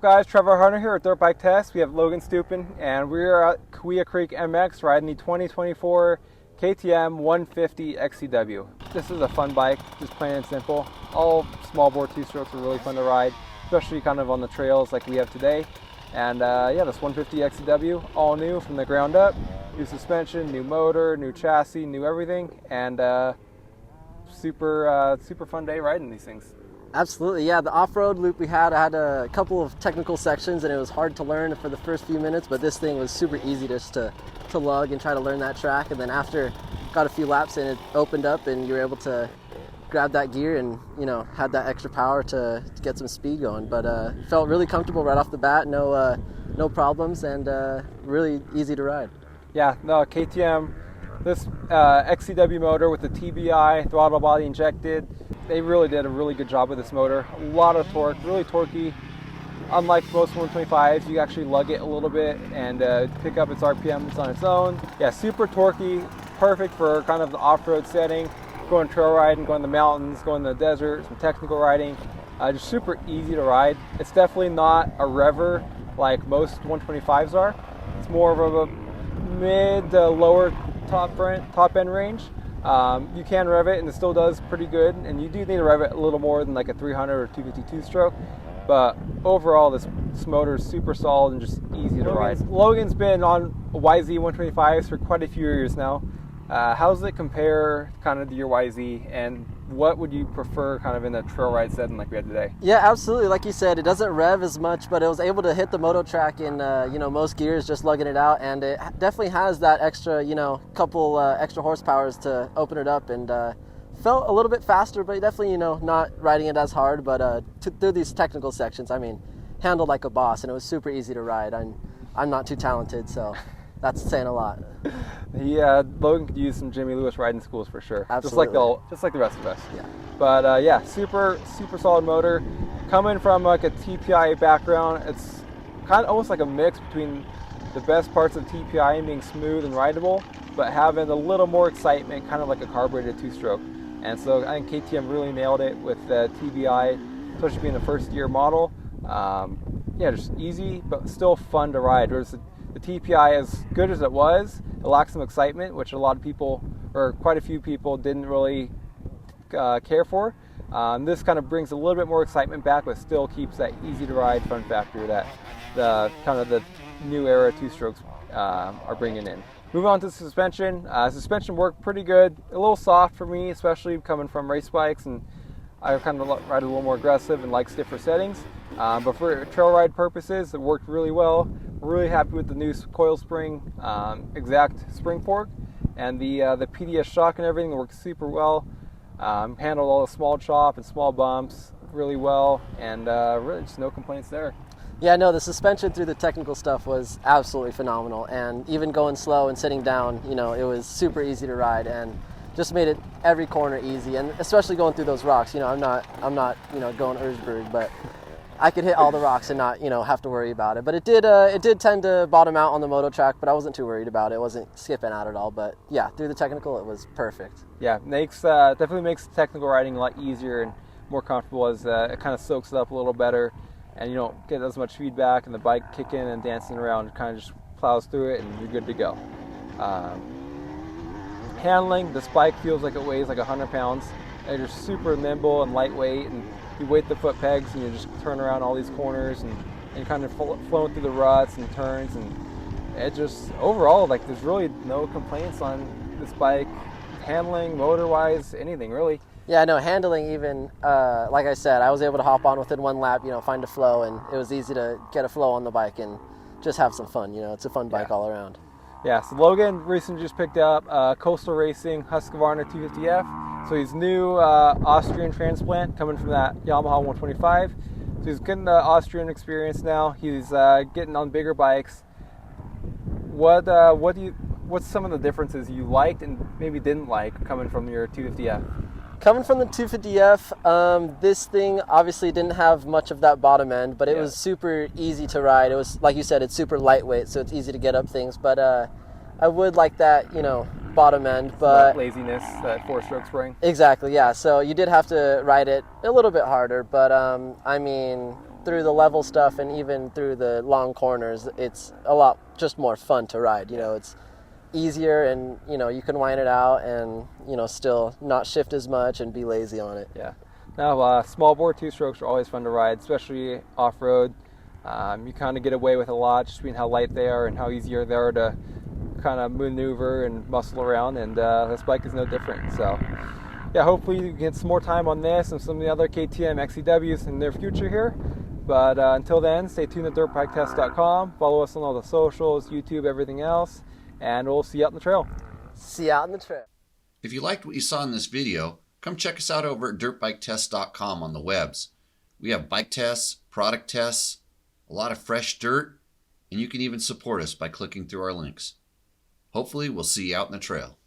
guys? Trevor Hunter here at Dirt Bike Test. We have Logan Stupin, and we're at Cahuilla Creek MX riding the 2024 KTM 150 XCW. This is a fun bike, just plain and simple. All small bore two-strokes are really fun to ride, especially kind of on the trails like we have today. And yeah, this 150 XCW, all new from the ground up. New suspension, new motor, new chassis, new everything, and super fun day riding these things. Absolutely, yeah. The off-road loop I had a couple of technical sections, and it was hard to learn for the first few minutes, but this thing was super easy just to lug and try to learn that track. And then after got a few laps and it opened up and you were able to grab that gear and, you know, had that extra power to get some speed going. But felt really comfortable right off the bat, no problems, and really easy to ride. Yeah, no, KTM, this XCW motor with the TBI, throttle body injected, they really did a really good job with this motor. A lot of torque, really torquey. Unlike most 125s, you actually lug it a little bit and pick up its RPMs on its own. Yeah, super torquey, perfect for kind of the off-road setting, going trail riding, going to the mountains, going to the desert, some technical riding. Just super easy to ride. It's definitely not a rever like most 125s are. It's more of a mid to lower top end range. You can rev it and it still does pretty good, and you do need to rev it a little more than like a 300 or 252 stroke, but overall this motor is super solid and just easy to ride. Logan's been on YZ 125s for quite a few years now. How does it compare kind of to your YZ, and what would you prefer kind of in a trail ride setting like we had today? Yeah, absolutely. Like you said, it doesn't rev as much, but it was able to hit the moto track in most gears, just lugging it out, and it definitely has that extra couple extra horsepowers to open it up, and felt a little bit faster, but definitely not riding it as hard. But through these technical sections, I mean, handled like a boss, and it was super easy to ride. I'm not too talented, so that's saying a lot. Yeah, Logan could use some Jimmy Lewis riding schools for sure. Absolutely. Just like the rest of us. Yeah. But yeah, super solid motor. Coming from like a TPI background, it's kind of almost like a mix between the best parts of TPI and being smooth and rideable, but having a little more excitement, kind of like a carbureted two-stroke. And so I think KTM really nailed it with the TBI, especially being the first year model. Yeah, just easy, but still fun to ride. Whereas the TPI, as good as it was, it lacked some excitement, which a lot of people, or quite a few people, didn't really care for. This kind of brings a little bit more excitement back, but still keeps that easy to ride fun factor that the kind of the new era two-strokes are bringing in. Moving on to suspension. Suspension worked pretty good. A little soft for me, especially coming from race bikes, and I kind of ride a little more aggressive and like stiffer settings. But for trail ride purposes, it worked really well. We're really happy with the new coil spring, exact spring fork, and the PDS shock and everything worked super well. Handled all the small chop and small bumps really well, and really just no complaints there. Yeah, no, the suspension through the technical stuff was absolutely phenomenal, and even going slow and sitting down, it was super easy to ride, and just made it every corner easy, and especially going through those rocks. I'm not going Erzberg, but I could hit all the rocks and not have to worry about it. But it did tend to bottom out on the moto track, but I wasn't too worried about it. It wasn't skipping out at all. But yeah, through the technical, it was perfect. Yeah, definitely makes technical riding a lot easier and more comfortable, as it kind of soaks it up a little better, and you don't get as much feedback, and the bike kicking and dancing around, it kind of just plows through it, and you're good to go. Handling, this bike feels like it weighs like 100 pounds. And you're super nimble and lightweight, and you weight the foot pegs and you just turn around all these corners and kind of flowing through the ruts and turns, and it just overall, like, there's really no complaints on this bike, handling, motor-wise, anything really. Yeah, no, handling even, like I said, I was able to hop on within one lap, find a flow, and it was easy to get a flow on the bike and just have some fun. It's a fun bike all around. Yeah, so Logan recently just picked up Coastal Racing Husqvarna 250F. So he's new Austrian transplant coming from that Yamaha 125. So he's getting the Austrian experience now. He's getting on bigger bikes. What's some of the differences you liked and maybe didn't like coming from your 250F? Coming from the 250F, this thing obviously didn't have much of that bottom end, but it was super easy to ride. It was, like you said, it's super lightweight, so it's easy to get up things. But I would like that, bottom end, but laziness, that 4-stroke spring. Exactly, yeah. So you did have to ride it a little bit harder, but I mean, through the level stuff and even through the long corners, it's a lot just more fun to ride. You know, it's easier, and you know, you can wind it out and, you know, still not shift as much and be lazy on it. Yeah. Now, small bore 2-strokes are always fun to ride, especially off-road. You kind of get away with a lot just between how light they are and how easier they are to kind of maneuver and muscle around, and this bike is no different. So yeah, hopefully you get some more time on this and some of the other KTM XCWs in the near future here. But until then, stay tuned at dirtbiketest.com. Follow us on all the socials, YouTube, everything else, and we'll see you out on the trail. See you out on the trail. If you liked what you saw in this video, come check us out over at dirtbiketest.com on the webs. We have bike tests, product tests, a lot of fresh dirt, and you can even support us by clicking through our links. Hopefully, we'll see you out in the trail.